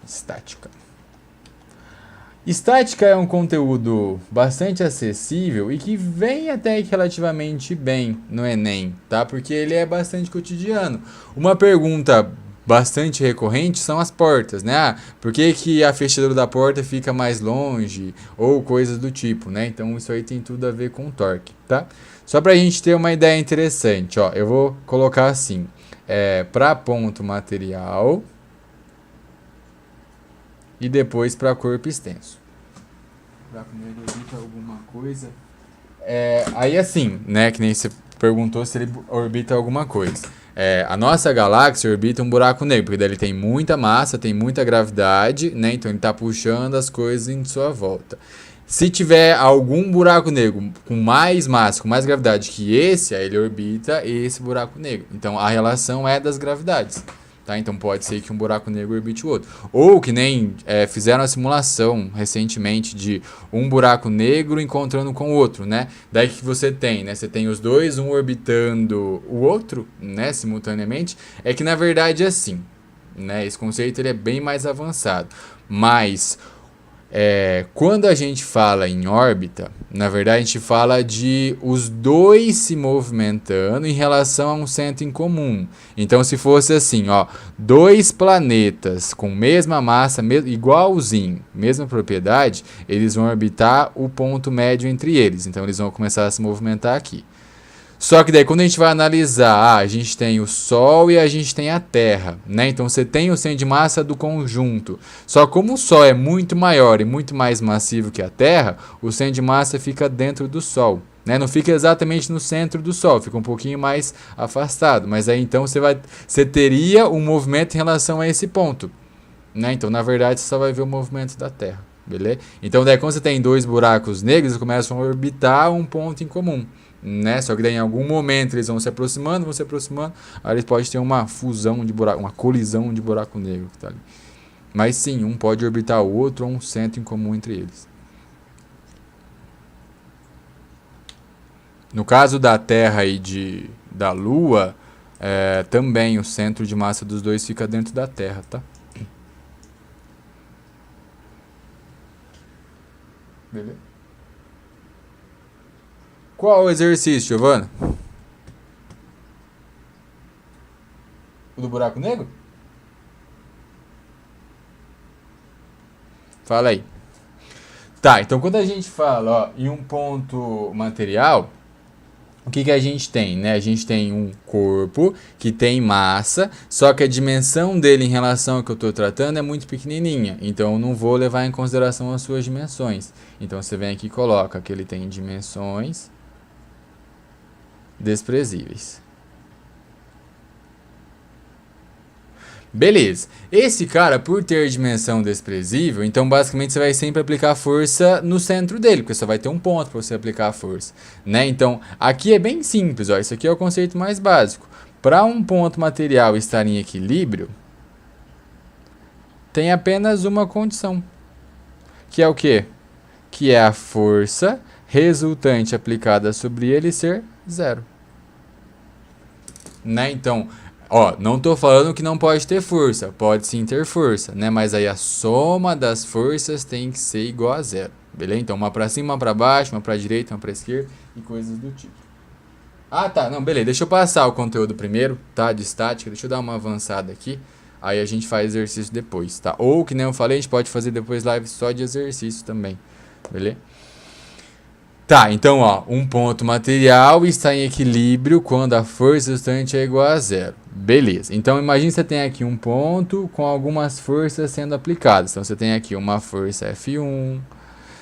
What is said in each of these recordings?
Estática. Estática é um conteúdo bastante acessível e que vem até que relativamente bem no Enem, tá? Porque ele é bastante cotidiano. Uma pergunta bastante recorrente são as portas, né? Ah, por que, que a fechadura da porta fica mais longe? Ou coisas do tipo, né? Então isso aí tem tudo a ver com torque, tá? Só pra gente ter uma ideia interessante, ó, eu vou colocar assim, para ponto material e depois para corpo extenso. Para primeiro orbita alguma coisa. Aí assim, né, que nem você perguntou se ele orbita alguma coisa. A nossa galáxia orbita um buraco negro, porque daí ele tem muita massa, tem muita gravidade, né? Então ele está puxando as coisas em sua volta. Se tiver algum buraco negro com mais massa, com mais gravidade que esse, aí ele orbita esse buraco negro. Então a relação é das gravidades. Tá? Então pode ser que um buraco negro orbite o outro. Ou que nem fizeram a simulação recentemente de um buraco negro encontrando com o outro, né? Daí que você tem, né? Você tem os dois, um orbitando o outro, né? Simultaneamente. É que na verdade é assim, né? Esse conceito ele é bem mais avançado. Mas quando a gente fala em órbita, na verdade a gente fala de os dois se movimentando em relação a um centro em comum. Então se fosse assim, ó, dois planetas com mesma massa, igualzinho, mesma propriedade, eles vão orbitar o ponto médio entre eles. Então eles vão começar a se movimentar aqui. Só que daí quando a gente vai analisar, a gente tem o Sol e a gente tem a Terra, né? Então você tem o centro de massa do conjunto. Só como o Sol é muito maior e muito mais massivo que a Terra, o centro de massa fica dentro do Sol, né? Não fica exatamente no centro do Sol, fica um pouquinho mais afastado. Mas aí então você teria um movimento em relação a esse ponto, né? Então na verdade você só vai ver o movimento da Terra, beleza? Então daí quando você tem dois buracos negros, eles começam a orbitar um ponto em comum. Né? Só que daí em algum momento eles vão se aproximando, aí eles podem ter uma fusão de buraco, uma colisão de buraco negro que tá ali. Mas sim, um pode orbitar o outro ou um centro em comum entre eles. No caso da Terra e da Lua, também o centro de massa dos dois fica dentro da Terra, tá? Beleza? Qual o exercício, Giovana? O do buraco negro? Fala aí. Tá, então quando a gente fala ó, em um ponto material, o que a gente tem, né? A gente tem um corpo que tem massa, só que a dimensão dele em relação ao que eu estou tratando é muito pequenininha. Então eu não vou levar em consideração as suas dimensões. Então você vem aqui e coloca que ele tem dimensões desprezíveis. Beleza. Esse cara, por ter dimensão desprezível, então basicamente você vai sempre aplicar força no centro dele, porque só vai ter um ponto para você aplicar a força, né? Então, aqui é bem simples, ó, isso aqui é o conceito mais básico. Para um ponto material estar em equilíbrio, tem apenas uma condição, que é o quê? Que é a força resultante aplicada sobre ele ser zero. Né? Então, ó, não estou falando que não pode ter força, pode sim ter força, né? Mas aí a soma das forças tem que ser igual a zero, beleza? Então uma para cima, uma para baixo, uma para direita, uma para esquerda e coisas do tipo. Ah, tá, não, beleza, deixa eu passar o conteúdo primeiro, tá, de estática, deixa eu dar uma avançada aqui, aí a gente faz exercício depois, tá? Ou, que nem eu falei, a gente pode fazer depois live só de exercício também, beleza? Tá, então ó, um ponto material está em equilíbrio quando a força resultante é igual a zero. Beleza, então imagine que você tem aqui um ponto com algumas forças sendo aplicadas. Então você tem aqui uma força F1,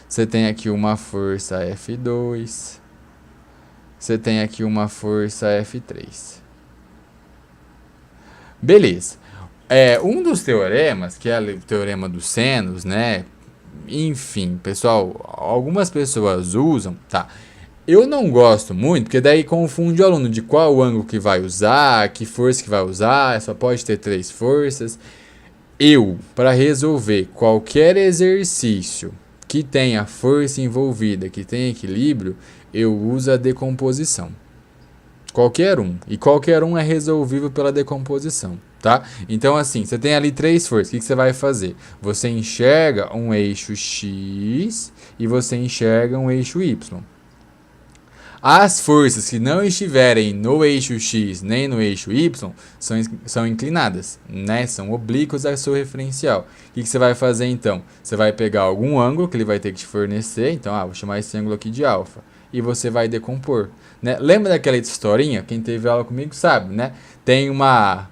você tem aqui uma força F2, você tem aqui uma força F3. Beleza, um dos teoremas, que é o teorema dos senos, né? Enfim, pessoal, algumas pessoas usam, tá? Eu não gosto muito, porque daí confunde o aluno de qual ângulo que vai usar, que força que vai usar, só pode ter 3 forças. Para resolver qualquer exercício que tenha força envolvida, que tenha equilíbrio, eu uso a decomposição. Qualquer um. E qualquer um é resolvível pela decomposição. tá? Então, assim, você tem ali 3 forças. O que você vai fazer? Você enxerga um eixo X e você enxerga um eixo Y. As forças que não estiverem no eixo X nem no eixo Y são inclinadas, né? São oblíquas ao seu referencial. O que você vai fazer então? Você vai pegar algum ângulo que ele vai ter que te fornecer. Então, vou chamar esse ângulo aqui de alfa. E você vai decompor, né? Lembra daquela historinha? Quem teve aula comigo sabe, né? Tem uma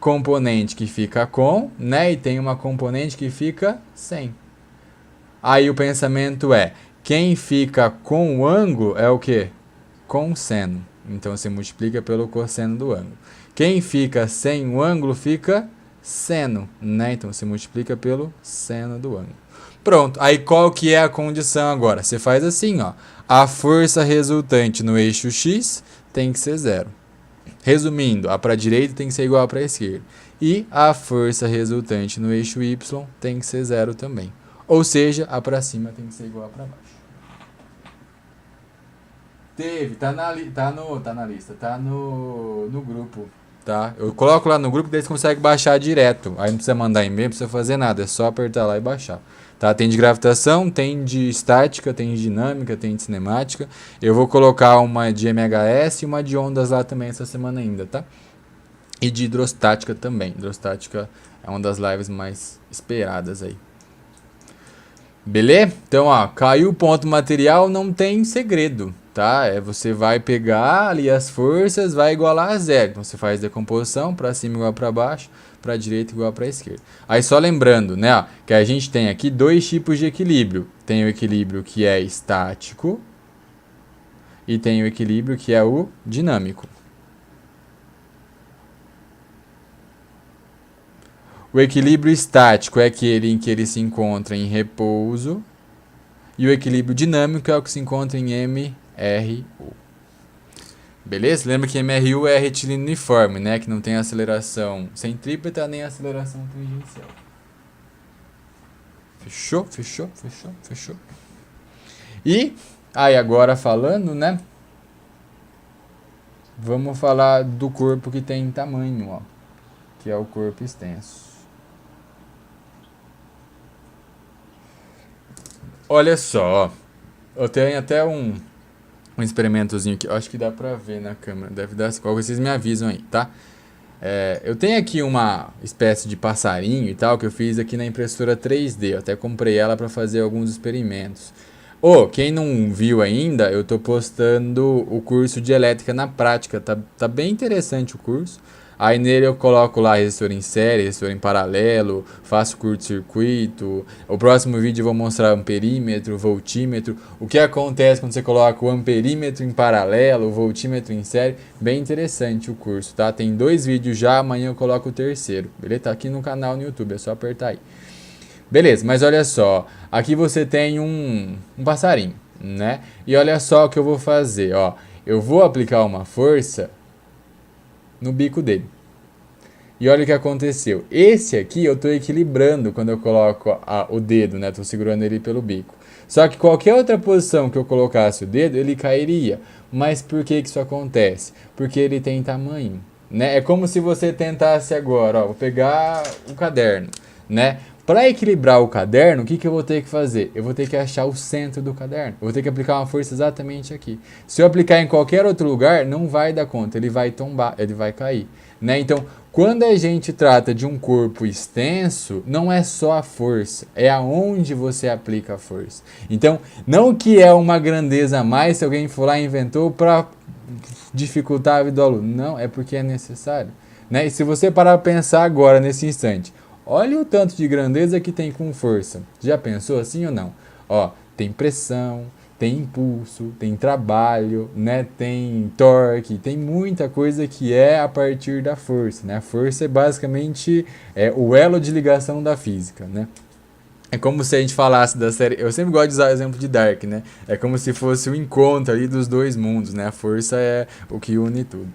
componente que fica com, né? E tem uma componente que fica sem. Aí o pensamento é, quem fica com o ângulo é o quê? Cosseno. Então você multiplica pelo cosseno do ângulo. Quem fica sem o ângulo fica seno, né? Então você multiplica pelo seno do ângulo. Pronto, aí qual que é a condição agora? Você faz assim, ó. A força resultante no eixo X tem que ser 0. Resumindo, a para a direita tem que ser igual a para a esquerda. E a força resultante no eixo Y tem que ser 0 também. Ou seja, a para cima tem que ser igual a para baixo. Tá no grupo, tá? Eu coloco lá no grupo que eles conseguem baixar direto. Aí não precisa mandar e-mail, não precisa fazer nada, é só apertar lá e baixar. Tá? Tem de gravitação, tem de estática, tem de dinâmica, tem de cinemática. Eu vou colocar uma de MHS e uma de ondas lá também essa semana ainda, tá? E de hidrostática também. Hidrostática é uma das lives mais esperadas aí. Beleza? Então, caiu o ponto material, não tem segredo, tá? Você vai pegar ali as forças, vai igualar a 0. Então, você faz decomposição, para cima igual para baixo, para direita igual para esquerda. Aí, só lembrando, né, que a gente tem aqui 2 tipos de equilíbrio. Tem o equilíbrio que é estático e tem o equilíbrio que é o dinâmico. O equilíbrio estático é aquele em que ele se encontra em repouso. E o equilíbrio dinâmico é o que se encontra em MRU. Beleza? Lembra que MRU é retilíneo uniforme, né? Que não tem aceleração centrípeta nem aceleração tangencial. Fechou? Fechou? Fechou? Fechou? E, aí agora falando, né? Vamos falar do corpo que tem tamanho, ó. Que é o corpo extenso. Olha só, eu tenho até um experimentozinho aqui, eu acho que dá pra ver na câmera, deve dar, qualquer vocês me avisam aí, tá? Eu tenho aqui uma espécie de passarinho e tal, que eu fiz aqui na impressora 3D, eu até comprei ela pra fazer alguns experimentos. Quem não viu ainda, eu tô postando o curso de elétrica na prática, tá bem interessante o curso. Aí nele eu coloco lá resistor em série, resistor em paralelo, faço curto-circuito. O próximo vídeo eu vou mostrar amperímetro, voltímetro. O que acontece quando você coloca o amperímetro em paralelo, o voltímetro em série. Bem interessante o curso, tá? Tem 2 vídeos já, amanhã eu coloco o terceiro. Beleza? Tá aqui no canal no YouTube, é só apertar aí. Beleza, mas olha só. Aqui você tem um passarinho, né? E olha só o que eu vou fazer, ó. Eu vou aplicar uma força no bico dele. E olha o que aconteceu. Esse aqui eu estou equilibrando quando eu coloco o dedo, né? Estou segurando ele pelo bico. Só que qualquer outra posição que eu colocasse o dedo, ele cairia. Mas por que isso acontece? Porque ele tem tamanho, né? É como se você tentasse agora, ó, vou pegar o caderno, né? Para equilibrar o caderno, o que eu vou ter que fazer? Eu vou ter que achar o centro do caderno. Eu vou ter que aplicar uma força exatamente aqui. Se eu aplicar em qualquer outro lugar, não vai dar conta. Ele vai tombar, ele vai cair, né? Então, quando a gente trata de um corpo extenso, não é só a força, é aonde você aplica a força. Então, não que é uma grandeza a mais se alguém for lá e inventou para dificultar a vida do aluno. Não, é porque é necessário, né? E se você parar para pensar agora, nesse instante, olha o tanto de grandeza que tem com força. Já pensou assim ou não? Tem pressão, tem impulso, tem trabalho, né? Tem torque, tem muita coisa que é a partir da força, né? A força é basicamente o elo de ligação da física, né? É como se a gente falasse da série... Eu sempre gosto de usar o exemplo de Dark, né? É como se fosse o encontro ali dos 2 mundos, né? A força é o que une tudo.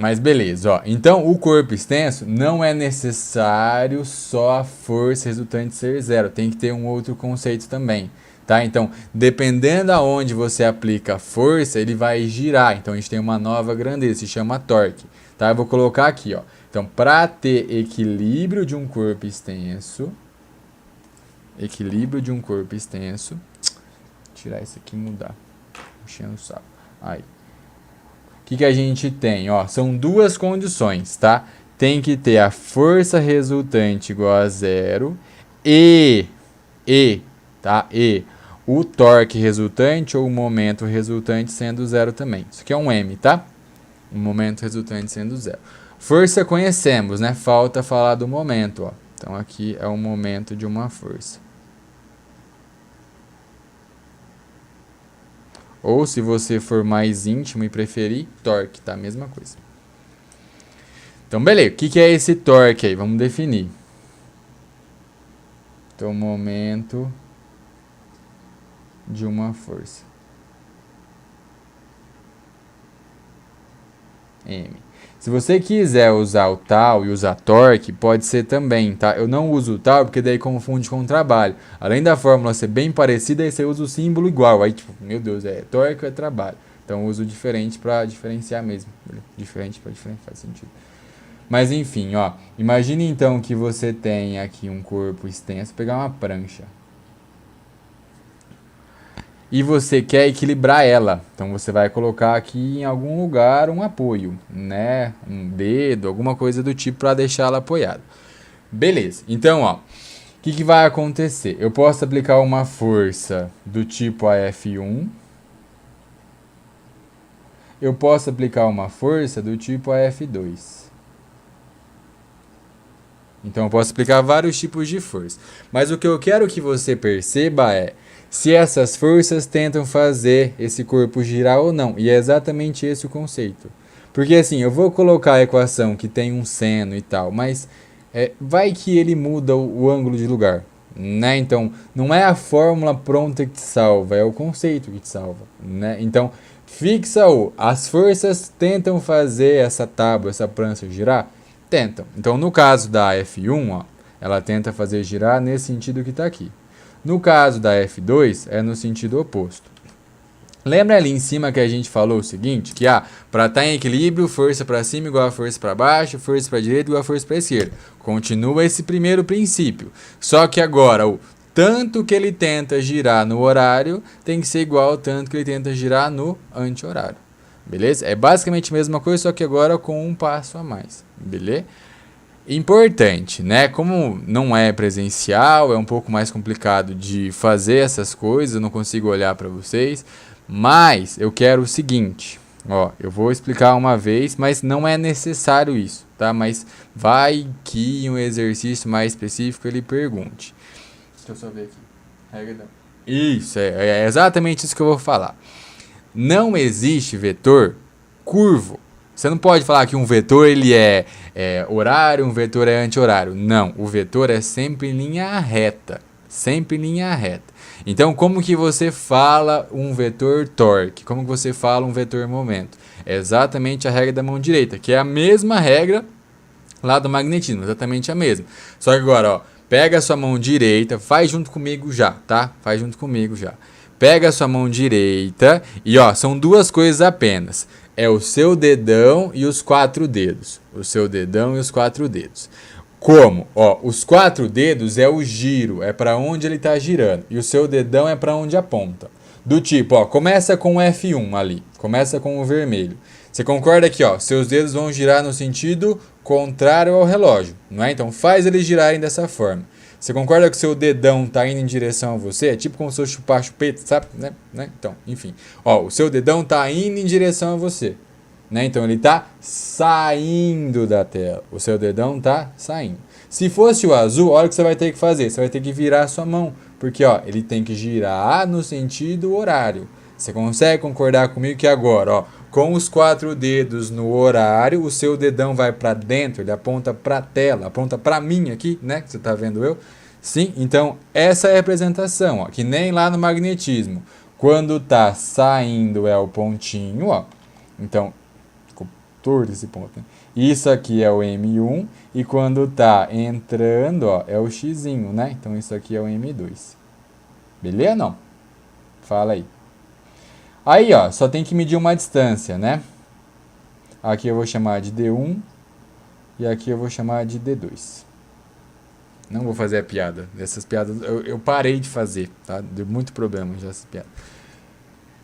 Mas beleza, ó. Então o corpo extenso não é necessário só a força resultante ser 0. Tem que ter um outro conceito também, tá? Então, dependendo aonde você aplica a força, ele vai girar. Então, a gente tem uma nova grandeza, se chama torque, tá? Eu vou colocar aqui, ó. Então, para ter equilíbrio de um corpo extenso, tirar isso aqui e mudar, enchendo o saco. Aí. O que a gente tem? Ó, são duas condições, tá? Tem que ter a força resultante igual a zero e o torque resultante ou o momento resultante sendo zero também. Isso aqui é um M, tá? O momento resultante sendo zero. Força conhecemos, né? Falta falar do momento, ó. Então aqui é o momento de uma força. Ou se você for mais íntimo e preferir, torque, tá? Mesma coisa. Então, beleza. O que é esse torque aí? Vamos definir. Então, momento de uma força. M. Se você quiser usar o tal e usar torque, pode ser também, tá? Eu não uso o tal porque daí confunde com o trabalho. Além da fórmula ser bem parecida, aí você usa o símbolo igual. Aí, tipo, meu Deus, é torque ou é trabalho? Então, eu uso diferente para diferenciar mesmo. Diferente para diferenciar, faz sentido. Mas, enfim, ó. Imagine, então, que você tem aqui um corpo extenso. Vou pegar uma prancha. E você quer equilibrar ela. Então você vai colocar aqui em algum lugar um apoio, né? Um dedo, alguma coisa do tipo para deixar ela apoiada. Beleza. Então, ó, o que vai acontecer? Eu posso aplicar uma força do tipo AF1. Eu posso aplicar uma força do tipo AF2. Então eu posso aplicar vários tipos de força. Mas o que eu quero que você perceba é se essas forças tentam fazer esse corpo girar ou não. E é exatamente esse o conceito. Porque assim, eu vou colocar a equação que tem um seno e tal, mas vai que ele muda o ângulo de lugar, né? Então, não é a fórmula pronta que te salva, é o conceito que te salva, né? Então, fixa-o. As forças tentam fazer essa tábua, essa prancha girar? Tentam. Então, no caso da F1, ó, ela tenta fazer girar nesse sentido que está aqui. No caso da F2, é no sentido oposto. Lembra ali em cima que a gente falou o seguinte, que para estar em equilíbrio, força para cima igual a força para baixo, força para direita igual a força para esquerda. Continua esse primeiro princípio. Só que agora, o tanto que ele tenta girar no horário tem que ser igual ao tanto que ele tenta girar no anti-horário. Beleza? É basicamente a mesma coisa, só que agora com um passo a mais. Beleza? Importante, né? Como não é presencial, é um pouco mais complicado de fazer essas coisas, eu não consigo olhar para vocês, mas eu quero o seguinte, ó, eu vou explicar uma vez, mas não é necessário isso, tá? Mas vai que em um exercício mais específico ele pergunte. Deixa eu só ver aqui. Isso, é exatamente isso que eu vou falar. Não existe vetor curvo. Você não pode falar que um vetor ele é horário, um vetor é anti-horário. Não, o vetor é sempre em linha reta. Sempre em linha reta. Então, como que você fala um vetor torque? Como que você fala um vetor momento? É exatamente a regra da mão direita, que é a mesma regra lá do magnetismo, exatamente a mesma. Só que agora, ó, pega a sua mão direita, faz junto comigo já, tá? Faz junto comigo já. Pega a sua mão direita e, ó, são duas coisas apenas. É o seu dedão e os 4 dedos. O seu dedão e os 4 dedos. Como? Ó, os 4 dedos é o giro, é para onde ele está girando. E o seu dedão é para onde aponta. Do tipo, ó, começa com o F1 ali. Começa com o vermelho. Você concorda que, ó, seus dedos vão girar no sentido contrário ao relógio, não é? Então faz eles girarem dessa forma. Você concorda que o seu dedão está indo em direção a você? É tipo como se eu chupar chupeta, sabe? Né? Então, enfim. Ó, o seu dedão está indo em direção a você. Né? Então, ele está saindo da tela. O seu dedão está saindo. Se fosse o azul, olha o que você vai ter que fazer. Você vai ter que virar a sua mão. Porque ó, ele tem que girar no sentido horário. Você consegue concordar comigo que agora, ó, com os 4 dedos no horário, o seu dedão vai para dentro, ele aponta para a tela, aponta para mim aqui, né? Que você está vendo eu. Sim, então essa é a representação, ó, que nem lá no magnetismo. Quando tá saindo é o pontinho, ó. Então, ficou torto esse ponto, né? Isso aqui é o M1 e quando tá entrando, ó, é o Xzinho, né? Então isso aqui é o M2. Beleza? Não? Fala aí. Aí, ó, só tem que medir uma distância, né? Aqui eu vou chamar de D1 e aqui eu vou chamar de D2. Não vou fazer a piada. Essas piadas eu parei de fazer, tá? Deu muito problema já essas piadas.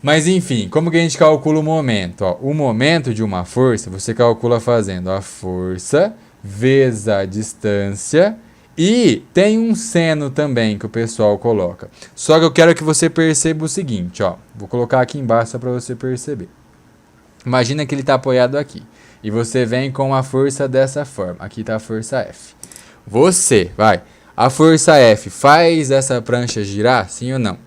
Mas enfim, como que a gente calcula o momento? Ó, o momento de uma força, você calcula fazendo a força vezes a distância e tem um seno também que o pessoal coloca. Só que eu quero que você perceba o seguinte, ó. Vou colocar aqui embaixo só para você perceber. Imagina que ele está apoiado aqui e você vem com a força dessa forma. Aqui está a força F. A força F faz essa prancha girar, sim ou não?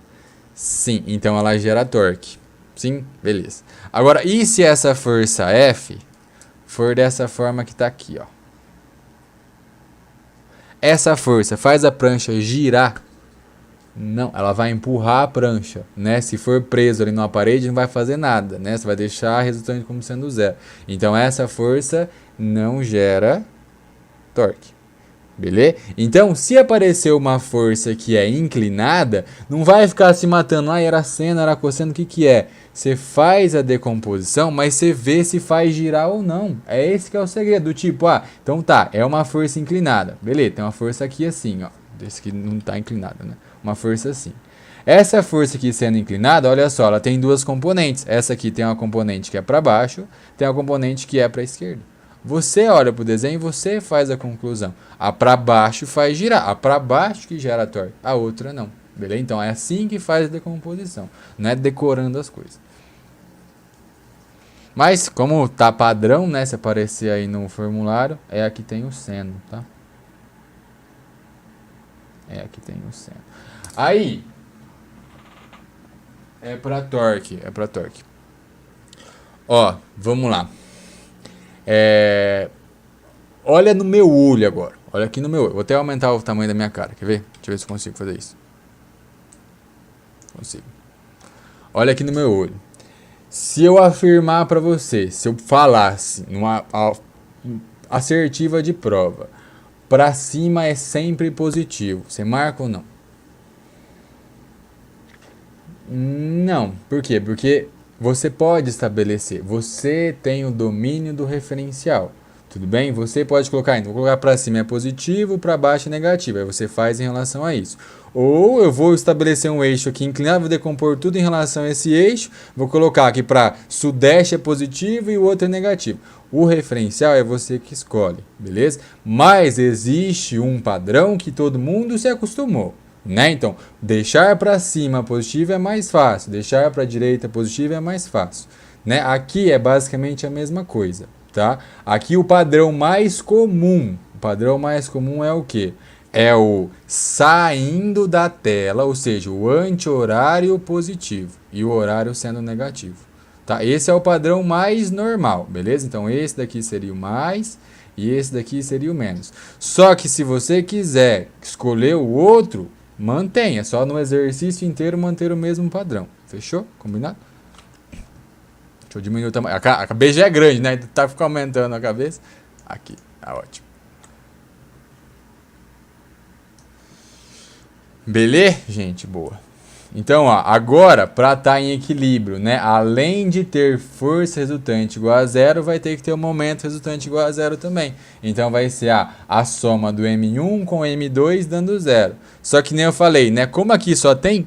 Sim, então ela gera torque. Sim, beleza. Agora, e se essa força F for dessa forma que está aqui, ó? Essa força faz a prancha girar? Não, ela vai empurrar a prancha, né? Se for preso ali numa parede, não vai fazer nada, né? Você vai deixar a resultante como sendo zero. Então, essa força não gera torque. Beleza? Então, se aparecer uma força que é inclinada, não vai ficar se matando. Ah, era seno, era cosseno, o que que é? Você faz a decomposição, mas você vê se faz girar ou não. É esse que é o segredo. Tipo, então tá, é uma força inclinada. Beleza, tem uma força aqui assim, ó. Esse que não tá inclinada, né? Uma força assim. Essa força aqui sendo inclinada, olha só, ela tem duas componentes. Essa aqui tem uma componente que é para baixo, tem uma componente que é para a esquerda. Você olha para o desenho e você faz a conclusão. A para baixo faz girar. A para baixo que gera torque. A outra não. Beleza? Então é assim que faz a decomposição. Não é decorando as coisas. Mas como tá padrão, né? Se aparecer aí no formulário, é aqui tem o seno, tá? É aqui tem o seno. Aí é para torque. Ó, vamos lá. Olha no meu olho agora. Olha aqui no meu olho. Vou até aumentar o tamanho da minha cara. Quer ver? Deixa eu ver se eu consigo fazer isso. Consigo. Olha aqui no meu olho. Se eu afirmar para você, se eu falasse numa assertiva de prova, para cima é sempre positivo. Você marca ou não? Não. Por quê? Porque você pode estabelecer. Você tem o domínio do referencial. Tudo bem? Você pode colocar, então vou colocar para cima é positivo, para baixo é negativo. Aí você faz em relação a isso. Ou eu vou estabelecer um eixo aqui inclinado, vou decompor tudo em relação a esse eixo. Vou colocar aqui para sudeste é positivo e o outro é negativo. O referencial é você que escolhe, beleza? Mas existe um padrão que todo mundo se acostumou. Né? Então, deixar para cima positivo é mais fácil, deixar para a direita positivo é mais fácil. Né? Aqui é basicamente a mesma coisa. Tá? Aqui o padrão mais comum é o quê? É o saindo da tela, ou seja, o anti-horário positivo e o horário sendo negativo. Tá? Esse é o padrão mais normal, beleza? Então esse daqui seria o mais e esse daqui seria o menos. Só que se você quiser escolher o outro, mantenha, só no exercício inteiro manter o mesmo padrão. Fechou? Combinado? Deixa eu diminuir o tamanho. A cabeça já é grande, né? Tá ficando aumentando a cabeça. Aqui, tá ótimo. Beleza, gente? Boa. Então, ó, agora, para estar em equilíbrio, né? Além de ter força resultante igual a zero, vai ter que ter o momento resultante igual a zero também. Então, vai ser a soma do M1 com o M2 dando zero. Só que nem eu falei, né? Como aqui só tem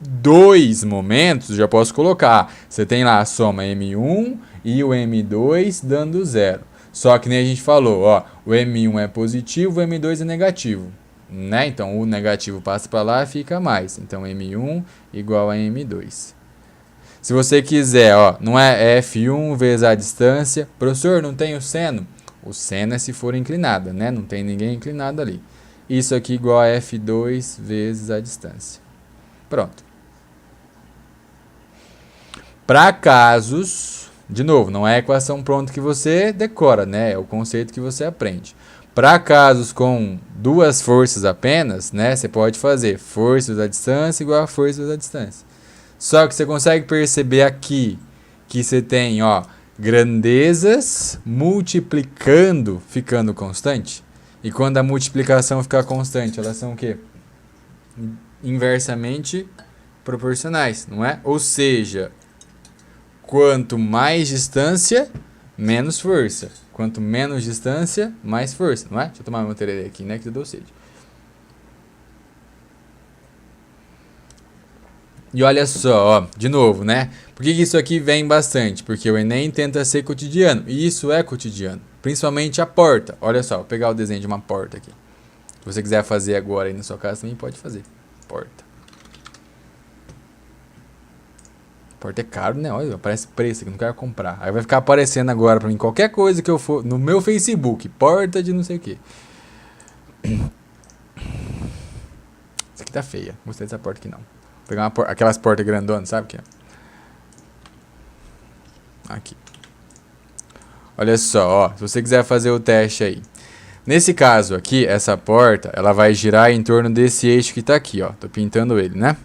dois momentos, já posso colocar. Você tem lá a soma M1 e o M2 dando zero. Só que nem a gente falou, ó, o M1 é positivo, o M2 é negativo. Né? Então o negativo passa para lá e fica mais. Então M1 igual a M2. Se você quiser, ó, não é F1 vezes a distância. Professor, não tem o seno? O seno é se for inclinada, né? Não tem ninguém inclinado ali. Isso aqui igual a F2 vezes a distância. Pronto. Para casos, de novo, não é a equação pronta que você decora, né? É o conceito que você aprende. Para casos com duas forças apenas, né? Você pode fazer força da distância igual a força da distância. Só que você consegue perceber aqui que você tem, ó, grandezas multiplicando, ficando constante. E quando a multiplicação ficar constante, elas são o quê? Inversamente proporcionais, não é? Ou seja, quanto mais distância, menos força. Quanto menos distância, mais força, não é? Deixa eu tomar meu tererê aqui, né? Que eu dou sede. E olha só, ó, de novo, né? Por que isso aqui vem bastante? Porque o Enem tenta ser cotidiano. E isso é cotidiano. Principalmente a porta. Olha só, vou pegar o desenho de uma porta aqui. Se você quiser fazer agora aí na sua casa, também pode fazer. Porta. Porta é caro, né? Olha, aparece preço aqui, não quero comprar. Aí vai ficar aparecendo agora pra mim qualquer coisa que eu for no meu Facebook. Porta de não sei o que. Essa aqui tá feia. Não gostei dessa porta aqui não. Vou pegar aquelas portas grandonas, sabe o que é? Aqui. Olha só, ó. Se você quiser fazer o teste aí. Nesse caso aqui, essa porta, ela vai girar em torno desse eixo que tá aqui, ó. Tô pintando ele, né?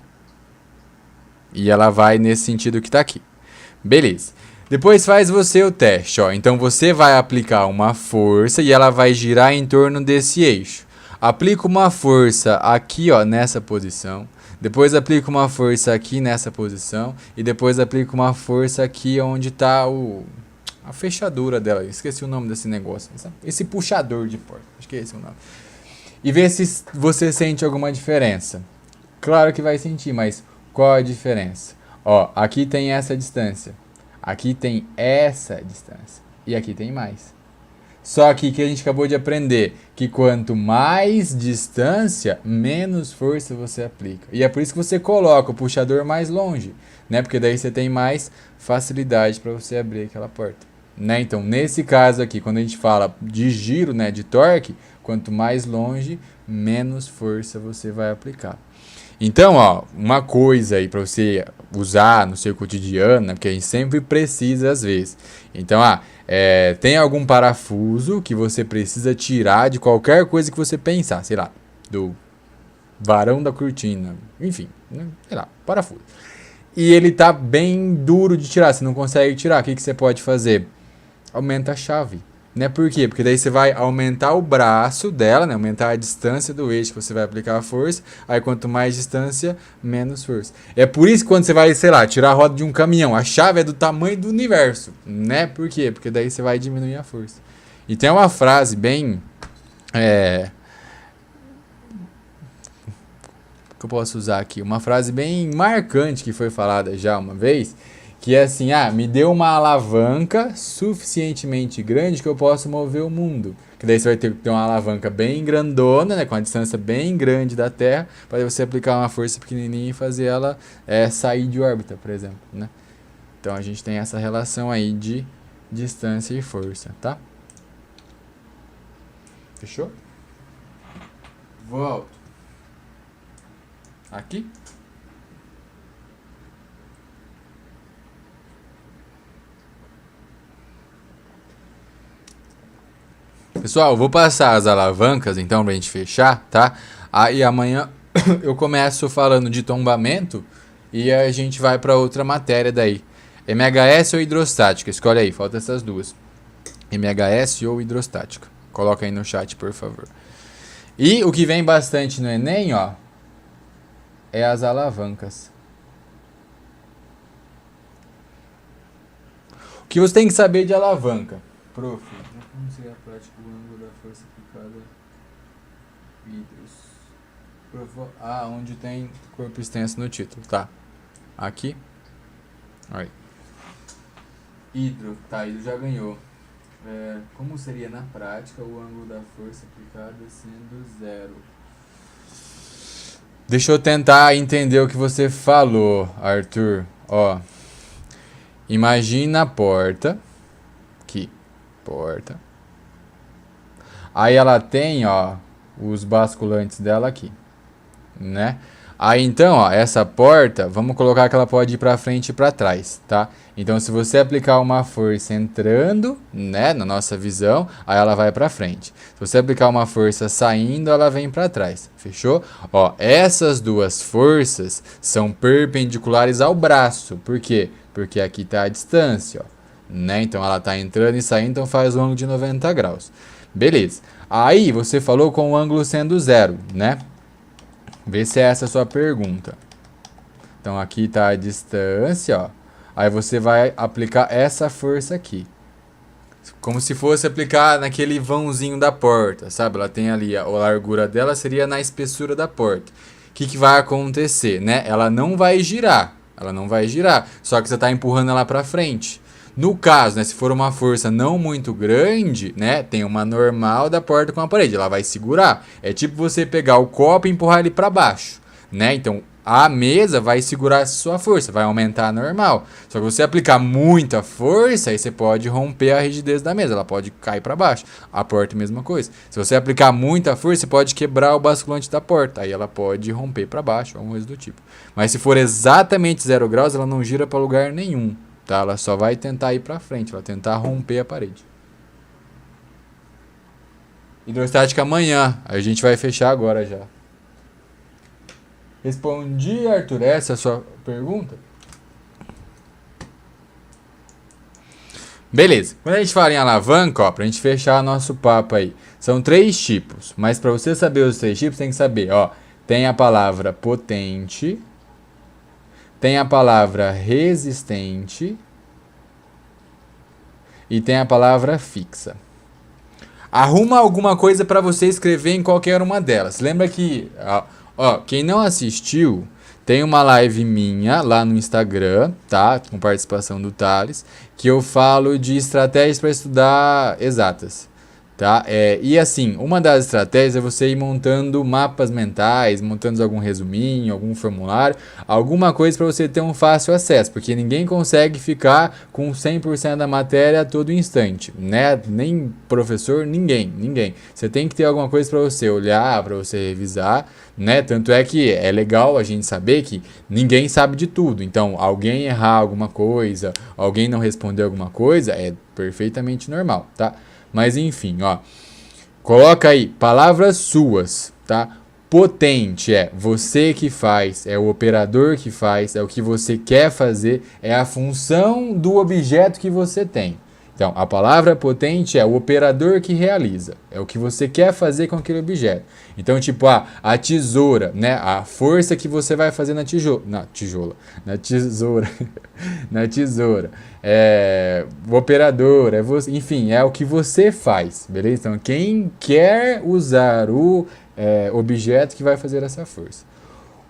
E ela vai nesse sentido que tá aqui. Beleza. Depois faz você o teste, ó. Então você vai aplicar uma força e ela vai girar em torno desse eixo. Aplica uma força aqui, ó, nessa posição. Depois aplica uma força aqui nessa posição. E depois aplica uma força aqui onde está a fechadura dela. Esqueci o nome desse negócio. Esse puxador de porta. Acho que é esse o nome. E vê se você sente alguma diferença. Claro que vai sentir, mas qual a diferença? Ó, aqui tem essa distância. Aqui tem essa distância. E aqui tem mais. Só que a gente acabou de aprender que quanto mais distância, menos força você aplica. E é por isso que você coloca o puxador mais longe, né? Porque daí você tem mais facilidade para você abrir aquela porta, né? Então, nesse caso aqui, quando a gente fala de giro, né, de torque, quanto mais longe, menos força você vai aplicar. Então, ó, uma coisa aí para você usar no seu cotidiano, né, porque a gente sempre precisa às vezes. Então, tem algum parafuso que você precisa tirar de qualquer coisa que você pensar, sei lá, do varão da cortina, enfim, né, sei lá, parafuso. E ele tá bem duro de tirar, você não consegue tirar, o que você pode fazer? Aumenta a chave. Né? Por quê? Porque daí você vai aumentar o braço dela, né? Aumentar a distância do eixo que você vai aplicar a força. Aí quanto mais distância, menos força. É por isso que quando você vai, sei lá, tirar a roda de um caminhão, a chave é do tamanho do universo, né? Por quê? Porque daí você vai diminuir a força. E tem uma frase bem... que eu posso usar aqui? Uma frase bem marcante que foi falada já uma vez... Que é assim, me deu uma alavanca suficientemente grande que eu possa mover o mundo. Que daí você vai ter que ter uma alavanca bem grandona, né, com a distância bem grande da Terra, para você aplicar uma força pequenininha e fazer ela sair de órbita, por exemplo, né? Então a gente tem essa relação aí de distância e força, tá? Fechou? Volto. Aqui. Pessoal, eu vou passar as alavancas então pra gente fechar, tá? Aí amanhã eu começo falando de tombamento e a gente vai pra outra matéria daí. MHS ou hidrostática? Escolhe aí, falta essas duas. MHS ou hidrostática? Coloca aí no chat, por favor. E o que vem bastante no Enem, ó, é as alavancas. O que você tem que saber de alavanca? Prof, como seria a prática do ângulo da força aplicada hidros? Onde tem corpo extenso no título, tá? Aqui. Aí. Hidro, tá, hidro já ganhou. Como seria na prática o ângulo da força aplicada sendo zero? Deixa eu tentar entender o que você falou, Arthur. Ó, imagina a porta. Aqui, porta. Aí ela tem, ó, os basculantes dela aqui, né? Aí então, ó, essa porta, vamos colocar que ela pode ir para frente e para trás, tá? Então, se você aplicar uma força entrando, né, na nossa visão, aí ela vai para frente. Se você aplicar uma força saindo, ela vem para trás. Fechou? Ó, essas duas forças são perpendiculares ao braço. Por quê? Porque aqui tá a distância, ó, né? Então ela tá entrando e saindo, então faz um ângulo de 90 graus. Beleza. Aí você falou com o ângulo sendo zero, né? Vê se é essa a sua pergunta. Então aqui está a distância, ó. Aí você vai aplicar essa força aqui. Como se fosse aplicar naquele vãozinho da porta, sabe? Ela tem ali, a largura dela seria na espessura da porta. O que vai acontecer, né? Ela não vai girar. Ela não vai girar. Só que você está empurrando ela para frente. No caso, né, se for uma força não muito grande, né, tem uma normal da porta com a parede, ela vai segurar. É tipo você pegar o copo e empurrar ele para baixo, né? Então, a mesa vai segurar a sua força, vai aumentar a normal. Só que você aplicar muita força, aí você pode romper a rigidez da mesa, ela pode cair para baixo. A porta, mesma coisa. Se você aplicar muita força, você pode quebrar o basculante da porta, aí ela pode romper para baixo, alguma coisa do tipo. Mas se for exatamente 0 graus, ela não gira para lugar nenhum. Tá? Ela só vai tentar ir para frente, ela vai tentar romper a parede. Hidrostática amanhã, a gente vai fechar agora já. Respondi, Arthur, essa é a sua pergunta? Beleza, quando a gente fala em alavanca, ó, pra gente fechar nosso papo aí, são 3 tipos, mas para você saber os 3 tipos, tem que saber, ó, tem a palavra potente, tem a palavra resistente e tem a palavra fixa. Arruma alguma coisa para você escrever em qualquer uma delas. Lembra que, ó, quem não assistiu, tem uma live minha lá no Instagram, tá? Com participação do Thales, que eu falo de estratégias para estudar exatas. Tá? E assim, uma das estratégias é você ir montando mapas mentais, montando algum resuminho, algum formulário, alguma coisa para você ter um fácil acesso, porque ninguém consegue ficar com 100% da matéria a todo instante, né? Nem professor, ninguém. Você tem que ter alguma coisa para você olhar, para você revisar, né? Tanto é que é legal a gente saber que ninguém sabe de tudo, então alguém errar alguma coisa, alguém não responder alguma coisa, é perfeitamente normal, tá? Mas enfim, ó, coloca aí palavras suas, tá? Potente é você que faz, é o operador que faz, é o que você quer fazer, é a função do objeto que você tem. Então, a palavra potente é o operador que realiza, é o que você quer fazer com aquele objeto. Então, tipo, a tesoura, né? A força que você vai fazer na tesoura, na tesoura. O operador, você, enfim, é o que você faz, beleza? Então, quem quer usar o objeto que vai fazer essa força.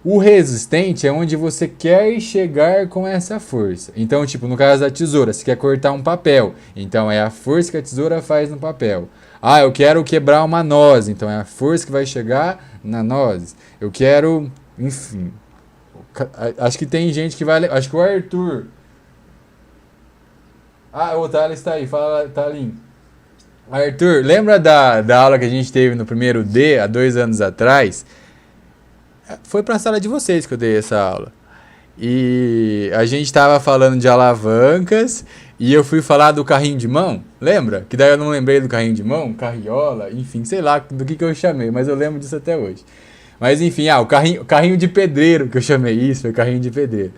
O resistente é onde você quer chegar com essa força. Então, tipo, no caso da tesoura, você quer cortar um papel. Então, é a força que a tesoura faz no papel. Ah, eu quero quebrar uma noz. Então, é a força que vai chegar na noz. Eu quero... Enfim. Acho que tem gente que vai... Acho que o Arthur... Ah, o Thales tá aí. Fala, Thalim. Arthur, lembra da aula que a gente teve no primeiro D, há 2 anos atrás? Foi para a sala de vocês que eu dei essa aula. E a gente estava falando de alavancas e eu fui falar do carrinho de mão, lembra? Que daí eu não lembrei do carrinho de mão, carriola, enfim, sei lá do que eu chamei, mas eu lembro disso até hoje. Mas enfim, o carrinho de pedreiro que eu chamei isso, foi carrinho de pedreiro.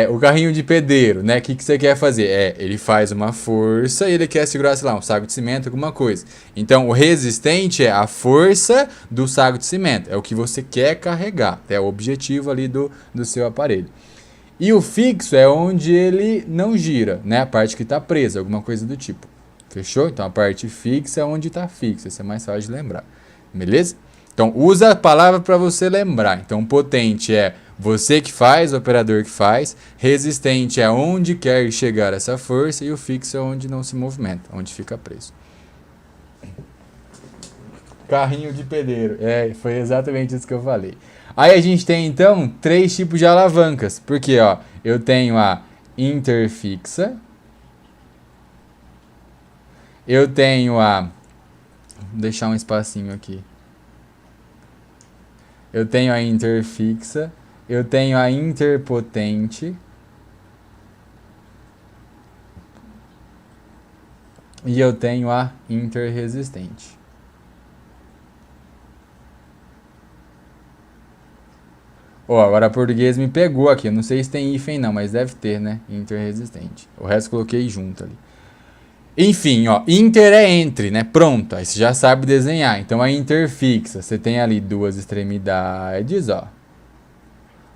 O carrinho de pedreiro, né? O que você quer fazer? Ele faz uma força e ele quer segurar, sei lá, um saco de cimento, alguma coisa. Então, o resistente é a força do saco de cimento. É o que você quer carregar. É o objetivo ali do seu aparelho. E o fixo é onde ele não gira, né? A parte que está presa, alguma coisa do tipo. Fechou? Então, a parte fixa é onde está fixa. Isso é mais fácil de lembrar. Beleza? Então, usa a palavra para você lembrar. Então, potente é você que faz, o operador que faz. Resistente é onde quer chegar essa força. E o fixo é onde não se movimenta, onde fica preso. Carrinho de pedreiro. Foi exatamente isso que eu falei. Aí a gente tem, então, 3 tipos de alavancas. Porque, ó, eu tenho a interfixa. Eu tenho a... Vou deixar um espacinho aqui. Eu tenho a interfixa, eu tenho a interpotente e eu tenho a interresistente. Agora português me pegou aqui, eu não sei se tem hífen não, mas deve ter, né? Interresistente. O resto coloquei junto ali. Enfim, ó, inter é entre, né? Pronto, aí você já sabe desenhar. Então, a interfixa, você tem ali 2 extremidades, ó.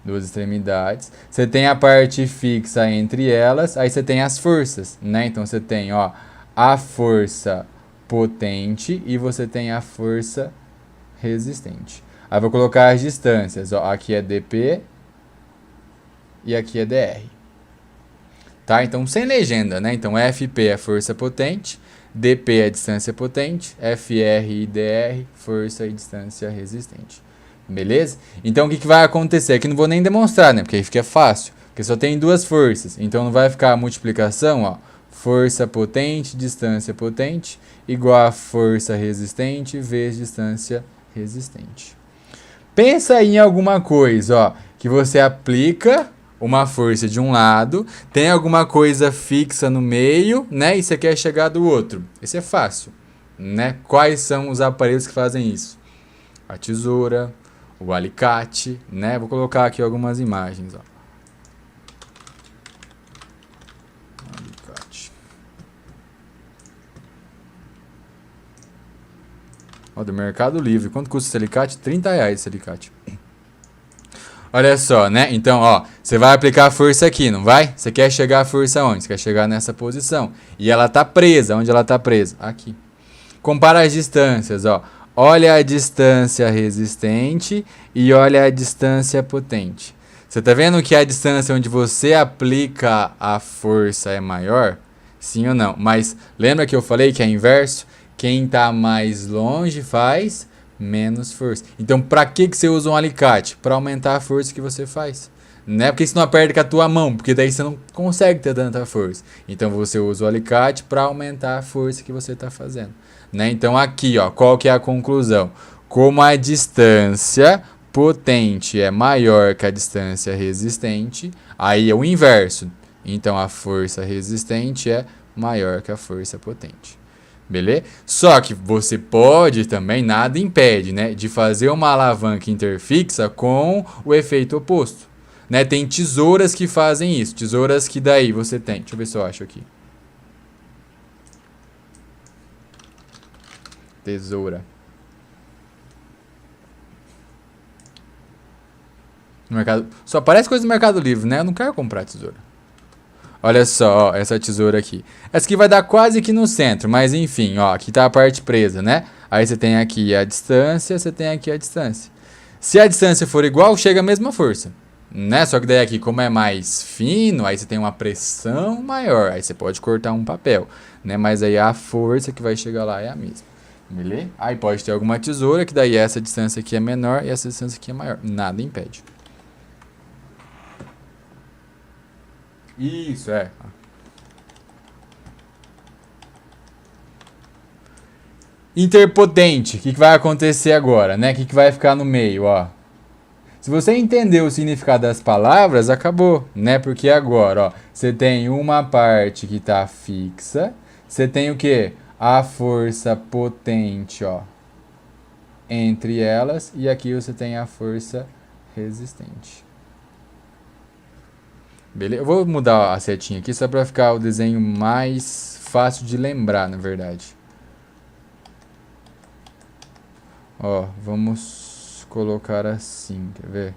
duas extremidades. Você tem a parte fixa entre elas, aí você tem as forças, né? Então você tem, ó, a força potente e você tem a força resistente. Aí vou colocar as distâncias, ó, aqui é dp e aqui é dr. Tá? Então sem legenda, né? Então FP é força potente, dp é distância potente, FR e dr, força e distância resistente. Beleza? Então o que vai acontecer? Aqui não vou nem demonstrar, né? Porque aí fica fácil. Porque só tem duas forças. Então não vai ficar a multiplicação, ó. Força potente, distância potente, igual a força resistente vezes distância resistente. Pensa aí em alguma coisa, ó, que você aplica uma força de um lado, tem alguma coisa fixa no meio, né? E você quer chegar do outro. Isso é fácil, né? Quais são os aparelhos que fazem isso? A tesoura, o alicate, né? Vou colocar aqui algumas imagens, ó. Alicate. Ó, do Mercado Livre. Quanto custa esse alicate? R$30 esse alicate. Olha só, né? Então, ó, você vai aplicar a força aqui, não vai? Você quer chegar a força onde? Você quer chegar nessa posição. E ela tá presa. Onde ela tá presa? Aqui. Compara as distâncias, ó. Olha a distância resistente e olha a distância potente. Você tá vendo que a distância onde você aplica a força é maior? Sim ou não? Mas lembra que eu falei que é inverso? Quem tá mais longe faz menos força. Então, para que você usa um alicate? Para aumentar a força que você faz. Né? Porque você não aperta com a tua mão, porque daí você não consegue ter tanta força. Então, você usa o alicate para aumentar a força que você está fazendo. Né? Então, aqui, ó, qual que é a conclusão? Como a distância potente é maior que a distância resistente, aí é o inverso. Então, a força resistente é maior que a força potente. Beleza? Só que você pode também, nada impede, né, de fazer uma alavanca interfixa com o efeito oposto. Né? Tem tesouras que fazem isso. Tesouras que daí você tem. Deixa eu ver se eu acho aqui. Tesoura. No mercado... Só aparece coisa no Mercado Livre, né? Eu não quero comprar tesoura. Olha só, ó, essa tesoura aqui. Essa aqui vai dar quase que no centro, mas enfim, ó, aqui tá a parte presa, né? Aí você tem aqui a distância, você tem aqui a distância. Se a distância for igual, chega a mesma força, né? Só que daí aqui, como é mais fino, aí você tem uma pressão maior, aí você pode cortar um papel, né? Mas aí a força que vai chegar lá é a mesma, beleza? Aí pode ter alguma tesoura, que daí essa distância aqui é menor e essa distância aqui é maior. Nada impede. Isso, é. Interpotente. O que vai acontecer agora, né? O que vai ficar no meio, ó. Se você entendeu o significado das palavras, acabou, né? Porque agora, ó, você tem uma parte que está fixa. Você tem o quê? A força potente, ó, entre elas. E aqui você tem a força resistente. Beleza? Eu vou mudar a setinha aqui só para ficar o desenho mais fácil de lembrar, na verdade. Ó, vamos colocar assim, quer ver?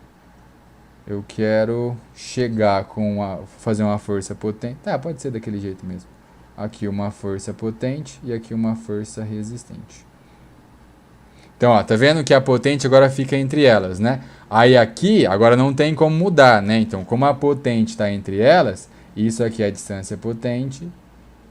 Eu quero chegar fazer uma força potente. Tá, pode ser daquele jeito mesmo. Aqui uma força potente e aqui uma força resistente. Então, ó, tá vendo que a potente agora fica entre elas, né? Aí aqui, agora não tem como mudar, né? Então, como a potente está entre elas, isso aqui é a distância potente,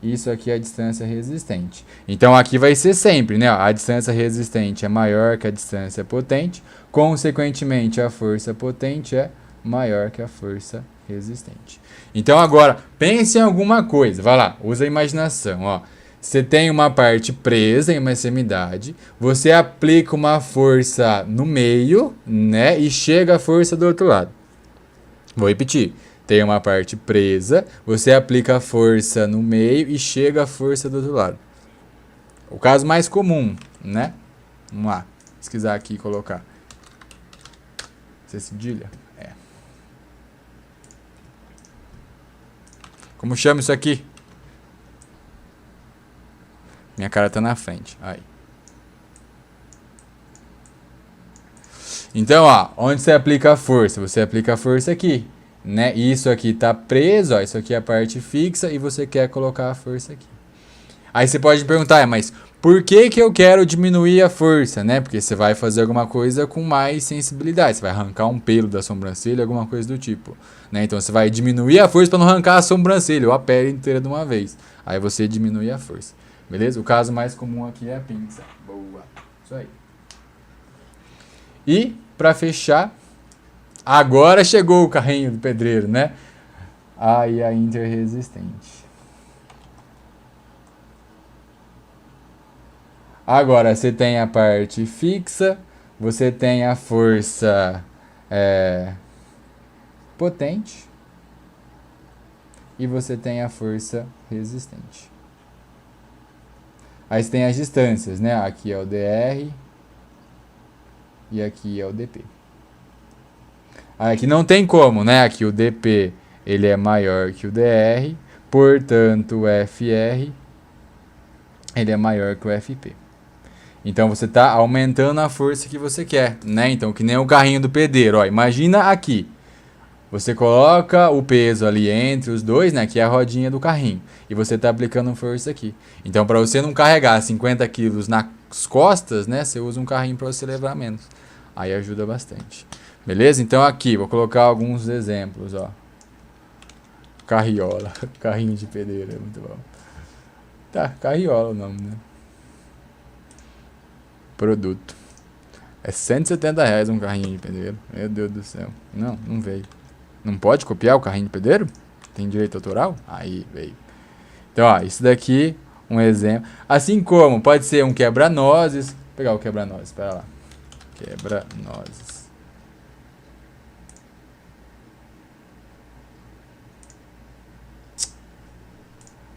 isso aqui é a distância resistente. Então, aqui vai ser sempre, né? A distância resistente é maior que a distância potente, consequentemente, a força potente é maior que a força resistente. Então, agora, pense em alguma coisa. Vai lá, usa a imaginação, ó. Você tem uma parte presa em uma extremidade, você aplica uma força no meio, né, e chega a força do outro lado. Vou repetir. Tem uma parte presa, você aplica a força no meio e chega a força do outro lado. O caso mais comum, né? Vamos lá, pesquisar aqui e colocar. Você cedilha? É. Como chama isso aqui? Minha cara tá na frente. Aí. Então, ó, onde você aplica a força? Você aplica a força aqui, né? Isso aqui tá preso, ó, isso aqui é a parte fixa e você quer colocar a força aqui. Aí você pode perguntar, mas por que que eu quero diminuir a força, né? Porque você vai fazer alguma coisa com mais sensibilidade, você vai arrancar um pelo da sobrancelha, alguma coisa do tipo, né? Então você vai diminuir a força para não arrancar a sobrancelha ou a pele inteira de uma vez. Aí você diminui a força, beleza? O caso mais comum aqui é a pinça. Boa, isso aí. E para fechar, agora chegou o carrinho do pedreiro, né? Aí a interresistente. Agora você tem a parte fixa, você tem a força potente e você tem a força resistente. Aí você tem as distâncias, né? Aqui é o DR e aqui é o DP. Aqui não tem como, né? Aqui o DP ele é maior que o DR, portanto o FR ele é maior que o FP. Então você está aumentando a força que você quer, né? Então que nem o carrinho do pedreiro, ó, imagina aqui. Você coloca o peso ali entre os dois, né, que é a rodinha do carrinho, e você está aplicando força aqui. Então para você não carregar 50 quilos nas costas, né, você usa um carrinho para você levar menos. Aí ajuda bastante. Beleza? Então aqui, vou colocar alguns exemplos, ó. Carriola, carrinho de pedreiro, é muito bom. Tá, carriola o nome, né? Produto. É R$170 um carrinho de pedreiro. Meu Deus do céu. Não, não veio. Não pode copiar o carrinho de pedreiro? Tem direito autoral? Aí, veio. Então, ó, isso daqui, um exemplo. Assim como pode ser um quebra-nozes. Vou pegar o quebra-nozes, espera lá. Quebra-nozes.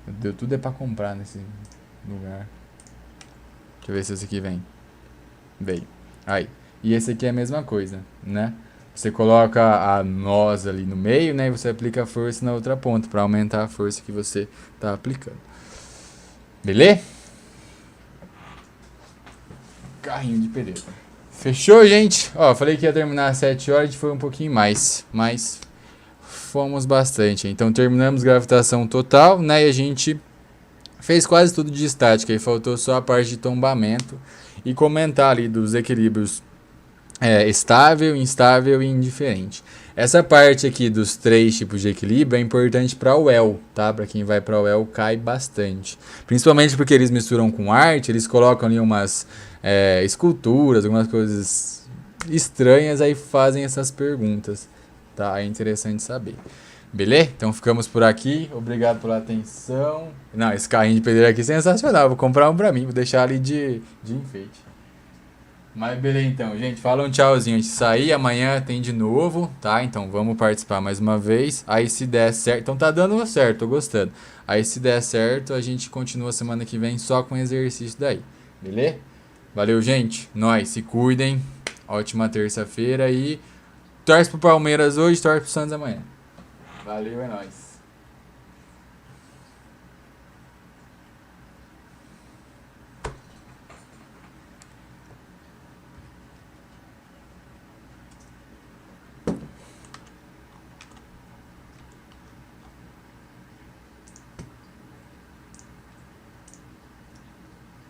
Meu Deus, tudo é pra comprar nesse lugar. Deixa eu ver se esse aqui vem. Veio. Aí. E esse aqui é a mesma coisa, né? Você coloca a noz ali no meio, né? E você aplica a força na outra ponta para aumentar a força que você está aplicando. Beleza? Carrinho de pedreiro. Fechou, gente? Ó, falei que ia terminar às 7 horas, a gente foi um pouquinho mais, mas fomos bastante. Então terminamos gravitação total, né? E a gente fez quase tudo de estática, e faltou só a parte de tombamento e comentar ali dos equilíbrios estável, instável e indiferente. Essa parte aqui dos 3 tipos de equilíbrio é importante para o UEL, tá? Para quem vai para o UEL cai bastante. Principalmente porque eles misturam com arte, eles colocam ali umas esculturas, algumas coisas estranhas, aí fazem essas perguntas, tá? É interessante saber. Beleza? Então ficamos por aqui. Obrigado pela atenção. Não, esse carrinho de pedreiro aqui é sensacional. Vou comprar um pra mim, vou deixar ali de enfeite. Mas beleza então, gente. Fala um tchauzinho antes de sair. Amanhã tem de novo, tá? Então vamos participar mais uma vez. Aí se der certo... Então tá dando certo, tô gostando. Aí se der certo, a gente continua semana que vem só com exercício daí. Beleza? Valeu, gente. Nós, se cuidem. Ótima terça-feira e... Torce pro Palmeiras hoje, torce pro Santos amanhã. Valeu, é nóis.